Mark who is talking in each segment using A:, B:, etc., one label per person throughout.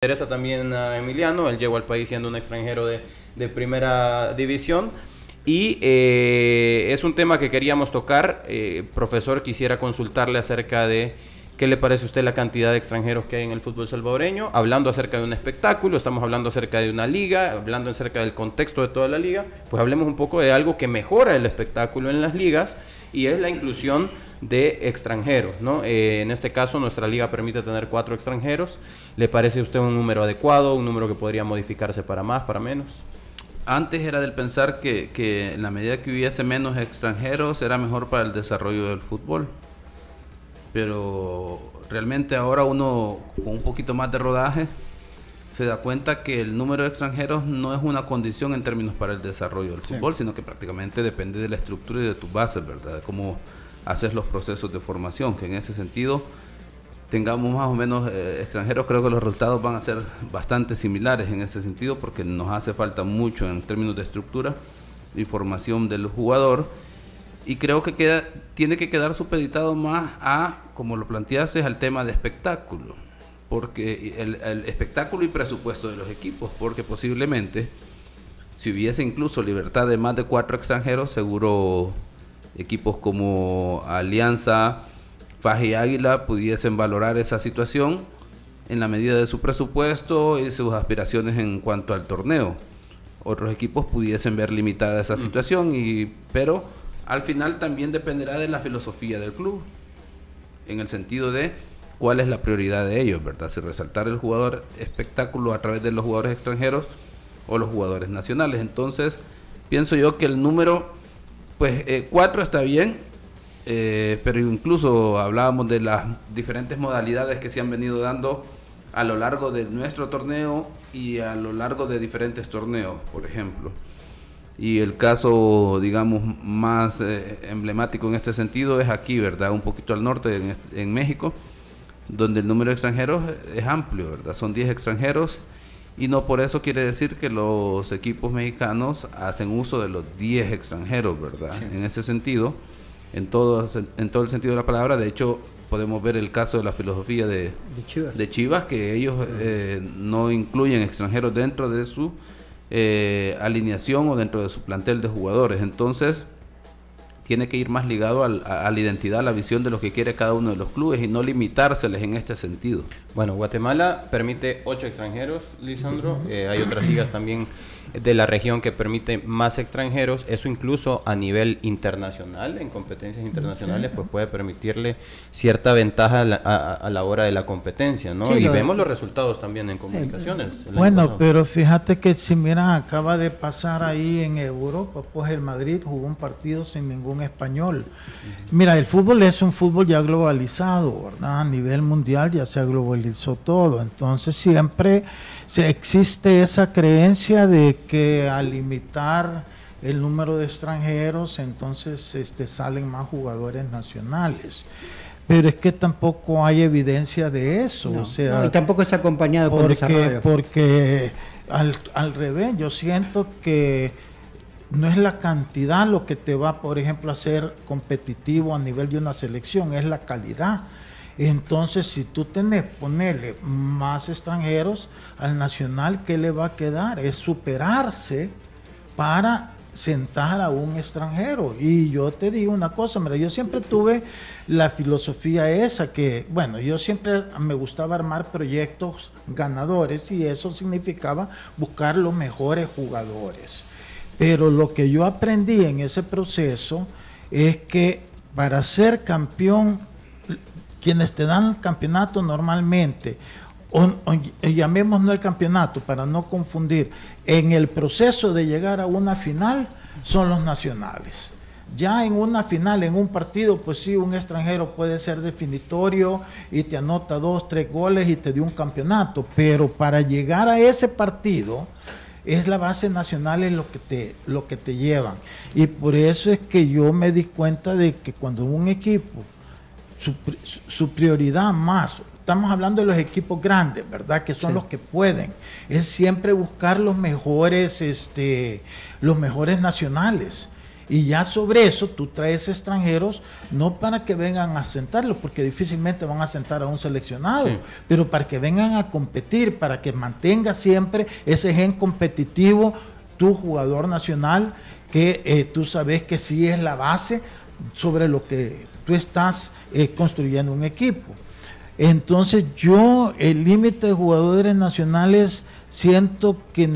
A: interesa también a Emiliano. Él llegó al país siendo un extranjero de primera división y es un tema que queríamos tocar. Profesor, quisiera consultarle acerca de qué le parece a usted la cantidad de extranjeros que hay en el fútbol salvadoreño, hablando acerca de un espectáculo, estamos hablando acerca de una liga, hablando acerca del contexto de toda la liga. Pues hablemos un poco de algo que mejora el espectáculo en las ligas, y es la inclusión de extranjeros, ¿no? En este caso nuestra liga permite tener 4 extranjeros. ¿Le parece a usted un número adecuado, un número que podría modificarse para más, para menos?
B: Antes era del pensar que en la medida que hubiese menos extranjeros era mejor para el desarrollo del fútbol, pero realmente ahora uno con un poquito más de rodaje se da cuenta que el número de extranjeros no es una condición en términos para el desarrollo del fútbol, sino que prácticamente depende de la estructura y de tus bases, ¿verdad? De cómo haces los procesos de formación, que en ese sentido tengamos más o menos extranjeros. Creo que los resultados van a ser bastante similares en ese sentido, porque nos hace falta mucho en términos de estructura y formación del jugador, y creo que tiene que quedar supeditado más a, como lo planteaste, al tema de espectáculo, porque el espectáculo y presupuesto de los equipos, porque posiblemente si hubiese incluso libertad de más de 4 extranjeros, seguro equipos como Alianza, Faja y Águila pudiesen valorar esa situación en la medida de su presupuesto y sus aspiraciones en cuanto al torneo. Otros equipos pudiesen ver limitada esa situación, pero al final también dependerá de la filosofía del club, en el sentido de cuál es la prioridad de ellos, ¿verdad? Si resaltar el jugador espectáculo a través de los jugadores extranjeros o los jugadores nacionales. Entonces, pienso yo que el número, pues 4 está bien, pero incluso hablábamos de las diferentes modalidades que se han venido dando a lo largo de nuestro torneo y a lo largo de diferentes torneos, por ejemplo. Y el caso, digamos, más emblemático en este sentido es aquí, ¿verdad? Un poquito al norte, en México, donde el número de extranjeros es amplio, ¿verdad? Son 10 extranjeros, y no por eso quiere decir que los equipos mexicanos hacen uso de los 10 extranjeros, ¿verdad? Sí. En ese sentido, en todo el sentido de la palabra. De hecho, podemos ver el caso de la filosofía de Chivas, que ellos no incluyen extranjeros dentro de su alineación o dentro de su plantel de jugadores. Entonces tiene que ir más ligado a la identidad, a la visión de lo que quiere cada uno de los clubes, y no limitárseles en este sentido.
A: Bueno, Guatemala permite 8 extranjeros, Lisandro. Hay otras ligas también de la región que permiten más extranjeros. Eso incluso a nivel internacional, en competencias internacionales, pues puede permitirle cierta ventaja a la hora de la competencia, ¿no? Sí, y vemos los resultados también en comunicaciones.
C: Bueno, pero fíjate que si miran, acaba de pasar ahí en Europa, pues el Madrid jugó un partido sin ningún español. Mira, el fútbol es un fútbol ya globalizado, ¿verdad? A nivel mundial ya se globalizó todo, entonces siempre existe esa creencia de que al limitar el número de extranjeros, entonces salen más jugadores nacionales. Pero es que tampoco hay evidencia de eso.
D: No,
C: o sea,
D: no, y tampoco está acompañado por desarrollo.
C: Porque al revés, yo siento que no es la cantidad lo que te va, por ejemplo, a ser competitivo a nivel de una selección, es la calidad. Entonces, si tú ponerle más extranjeros al nacional, ¿qué le va a quedar? Es superarse para sentar a un extranjero. Y yo te digo una cosa, mira, yo siempre tuve la filosofía esa, que, bueno, yo siempre me gustaba armar proyectos ganadores, y eso significaba buscar los mejores jugadores. Pero lo que yo aprendí en ese proceso es que para ser campeón, quienes te dan el campeonato normalmente, o llamémoslo el campeonato para no confundir, en el proceso de llegar a una final son los nacionales. Ya en una final, en un partido, pues sí, un extranjero puede ser definitorio y te anota 2, 3 goles y te dio un campeonato, pero para llegar a ese partido es la base nacional, es lo que te llevan. Y por eso es que yo me di cuenta de que cuando un equipo, su prioridad más, estamos hablando de los equipos grandes, ¿verdad? Que son los que pueden, es siempre buscar los mejores nacionales. Y ya sobre eso tú traes extranjeros, no para que vengan a sentarlos, porque difícilmente van a sentar a un seleccionado, sí, pero para que vengan a competir, para que mantenga siempre ese gen competitivo tu jugador nacional, que tú sabes que sí es la base sobre lo que tú estás construyendo un equipo. Entonces yo el límite de jugadores nacionales siento que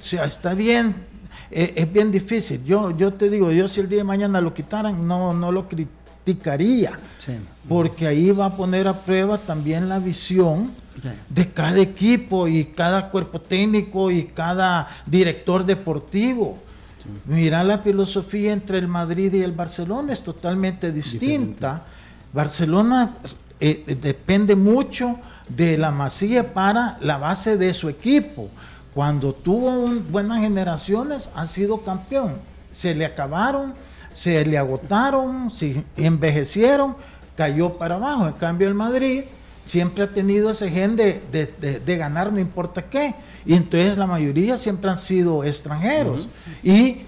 C: está bien. Es bien difícil. Yo te digo, yo si el día de mañana lo quitaran, no lo criticaría, sí, porque ahí va a poner a prueba también la visión, sí, de cada equipo y cada cuerpo técnico y cada director deportivo. Sí. Mira, la filosofía entre el Madrid y el Barcelona es totalmente distinta. Diferente. Barcelona depende mucho de la Masía para la base de su equipo. Cuando tuvo buenas generaciones, ha sido campeón. Se le acabaron, se le agotaron, se envejecieron, cayó para abajo. En cambio, el Madrid siempre ha tenido ese gen de ganar no importa qué. Y entonces la mayoría siempre han sido extranjeros. Y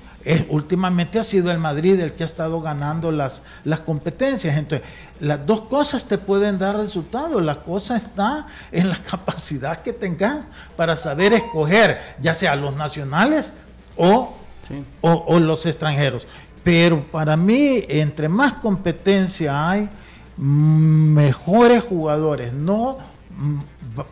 C: últimamente ha sido el Madrid el que ha estado ganando las competencias. Entonces, las dos cosas te pueden dar resultados. La cosa está en la capacidad que tengas para saber escoger, ya sea los nacionales o los extranjeros. Pero para mí, entre más competencia hay, mejores jugadores, no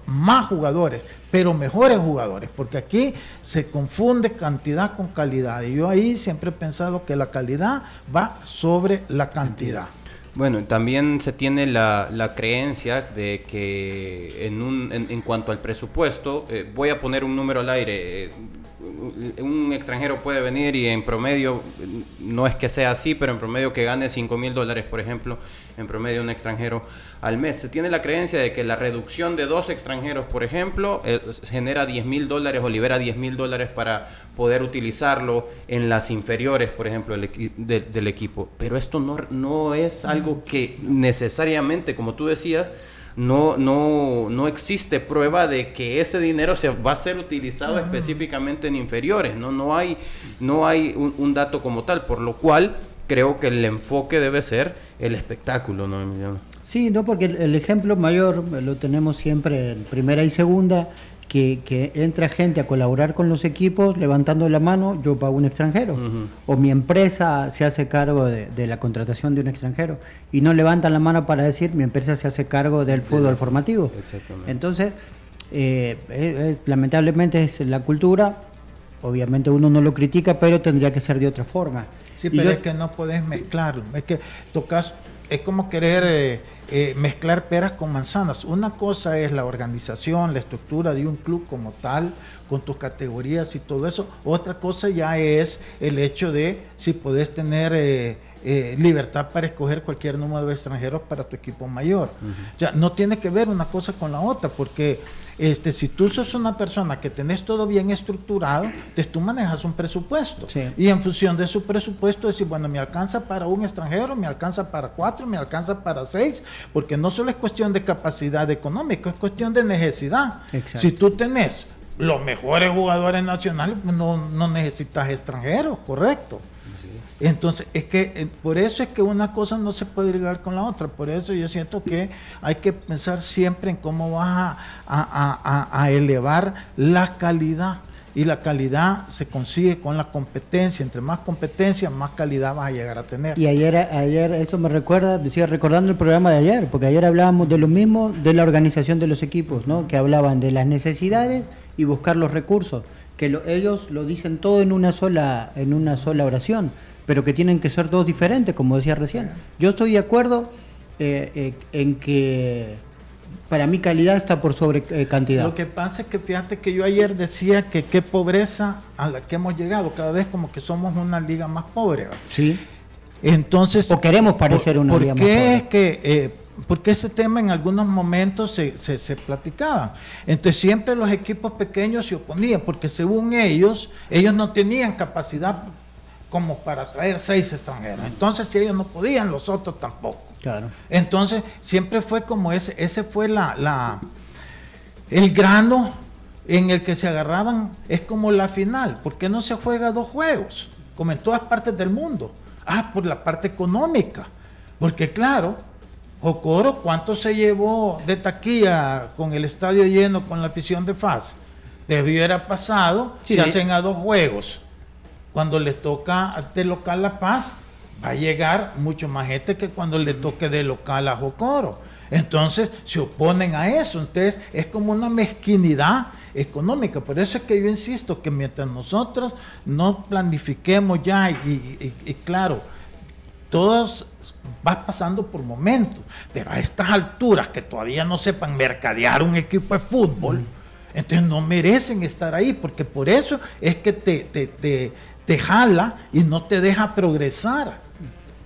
C: más jugadores, pero mejores jugadores, porque aquí se confunde cantidad con calidad, y yo ahí siempre he pensado que la calidad va sobre la cantidad.
A: Bueno, también se tiene la creencia de que en cuanto al presupuesto, voy a poner un número al aire, un extranjero puede venir y en promedio, no es que sea así, pero en promedio que gane $5,000, por ejemplo, en promedio un extranjero al mes. Se tiene la creencia de que la reducción de 2 extranjeros, por ejemplo, genera $10,000 o libera $10,000 para poder utilizarlo en las inferiores, por ejemplo, del equipo. Pero esto no es algo que necesariamente, como tú decías, no existe prueba de que ese dinero se va a ser utilizado específicamente en inferiores. No hay un dato como tal, por lo cual creo que el enfoque debe ser el espectáculo, ¿no, Emiliano?
D: Sí, no, porque el ejemplo mayor lo tenemos siempre en primera y segunda, que entra gente a colaborar con los equipos levantando la mano, yo pago un extranjero, o mi empresa se hace cargo de la contratación de un extranjero, y no levantan la mano para decir mi empresa se hace cargo del fútbol formativo. Exactamente. Entonces, lamentablemente es la cultura, obviamente uno no lo critica, pero tendría que ser de otra forma.
C: Sí, pero es que no podés mezclar, es que tocas, es como querer mezclar peras con manzanas. Una cosa es la organización, la estructura de un club como tal, con tus categorías y todo eso. Otra cosa ya es el hecho de si podés tener libertad para escoger cualquier número de extranjeros para tu equipo mayor. O sea, no tiene que ver una cosa con la otra, porque si tú sos una persona que tenés todo bien estructurado, tú manejas un presupuesto, sí, y en función de su presupuesto decir, bueno, me alcanza para un extranjero, me alcanza para 4, me alcanza para 6, porque no solo es cuestión de capacidad económica, es cuestión de necesidad. Exacto. Si tú tenés los mejores jugadores nacionales, no necesitas extranjeros, correcto. Entonces, es que por eso es que una cosa no se puede ligar con la otra. Por eso yo siento que hay que pensar siempre en cómo vas a elevar la calidad. Y la calidad se consigue con la competencia. Entre más competencia, más calidad vas a llegar a tener.
D: Y ayer eso me recuerda, decía, recordando el programa de ayer, porque ayer hablábamos de lo mismo, de la organización de los equipos, ¿no? Que hablaban de las necesidades y buscar los recursos. Que ellos lo dicen todo en una sola oración, pero que tienen que ser dos diferentes, como decía recién. Yo estoy de acuerdo en que para mí calidad está por sobre cantidad.
C: Lo que pasa es que fíjate que yo ayer decía que qué pobreza a la que hemos llegado, cada vez como que somos una liga más pobre, ¿verdad?
D: Sí.
C: Entonces,
D: o queremos parecer una liga más pobre.
C: Es que porque ese tema en algunos momentos se platicaba. Entonces siempre los equipos pequeños se oponían, porque según ellos no tenían capacidad como para traer 6 extranjeros. Entonces, si ellos no podían, los otros tampoco.
D: Claro.
C: Entonces, siempre fue como ese fue el grano en el que se agarraban. Es como la final. ¿Por qué no se juega 2 juegos? como en todas partes del mundo. Por la parte económica, porque claro, Jocoro, ¿cuánto se llevó de taquilla con el estadio lleno con la afición de FAS? Debiera pasado,
D: Sí.
C: si hacen a 2 juegos, cuando le toca de local La Paz, va a llegar mucho más gente que cuando le toque de local a Jocoro. Entonces se oponen a eso, entonces es como una mezquinidad económica. Por eso es que yo insisto que mientras nosotros no planifiquemos ya y claro, todos va pasando por momentos, pero a estas alturas que todavía no sepan mercadear un equipo de fútbol, entonces no merecen estar ahí, porque por eso es que te jala y no te deja progresar.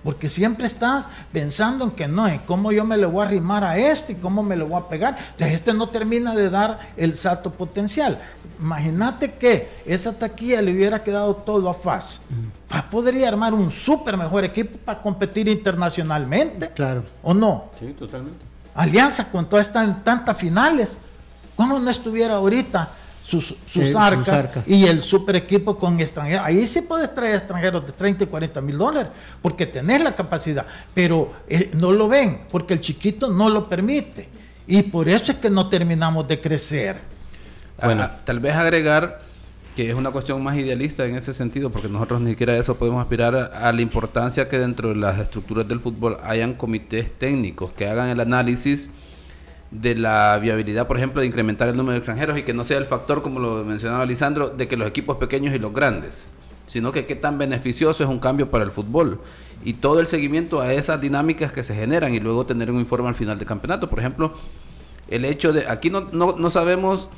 C: Porque siempre estás pensando en que no, en cómo yo me le voy a arrimar a este y cómo me lo voy a pegar. Entonces este no termina de dar el salto potencial. Imagínate que esa taquilla le hubiera quedado todo a FAS. FAS podría armar un súper mejor equipo para competir internacionalmente.
D: Claro.
C: ¿O no?
A: Sí, totalmente.
C: Alianza con todas estas tantas finales. ¿Cómo no estuviera ahorita sus arcas y el super equipo con extranjeros? Ahí sí puedes traer extranjeros de 30 y 40 mil dólares, porque tenés la capacidad, pero no lo ven, porque el chiquito no lo permite. Y por eso es que no terminamos de crecer.
B: Bueno, tal vez agregar que es una cuestión más idealista en ese sentido, porque nosotros ni siquiera eso podemos aspirar a la importancia que dentro de las estructuras del fútbol hayan comités técnicos que hagan el análisis de la viabilidad, por ejemplo, de incrementar el número de extranjeros y que no sea el factor, como lo mencionaba Lisandro, de que los equipos pequeños y los grandes, sino que qué tan beneficioso es un cambio para el fútbol y todo el seguimiento a esas dinámicas que se generan y luego tener un informe al final del campeonato. Por ejemplo, el hecho de, aquí no sabemos,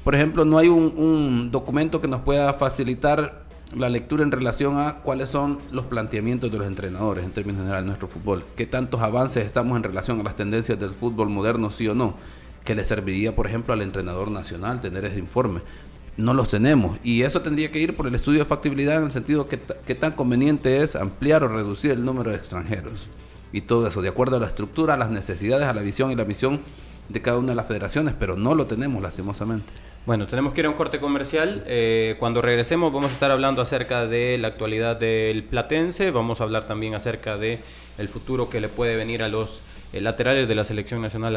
B: por ejemplo, no hay un documento que nos pueda facilitar la lectura en relación a cuáles son los planteamientos de los entrenadores en términos generales de nuestro fútbol, qué tantos avances estamos en relación a las tendencias del fútbol moderno, sí o no, que le serviría, por ejemplo, al entrenador nacional tener ese informe. No los tenemos, y eso tendría que ir por el estudio de factibilidad en el sentido que qué tan conveniente es ampliar o reducir el número de extranjeros y todo eso, de acuerdo a la estructura, a las necesidades, a la visión y la misión de cada una de las federaciones, pero no lo tenemos lastimosamente.
A: Bueno, tenemos que ir a un corte comercial. Cuando regresemos vamos a estar hablando acerca de la actualidad del Platense. Vamos a hablar también acerca de el futuro que le puede venir a los laterales de la selección nacional.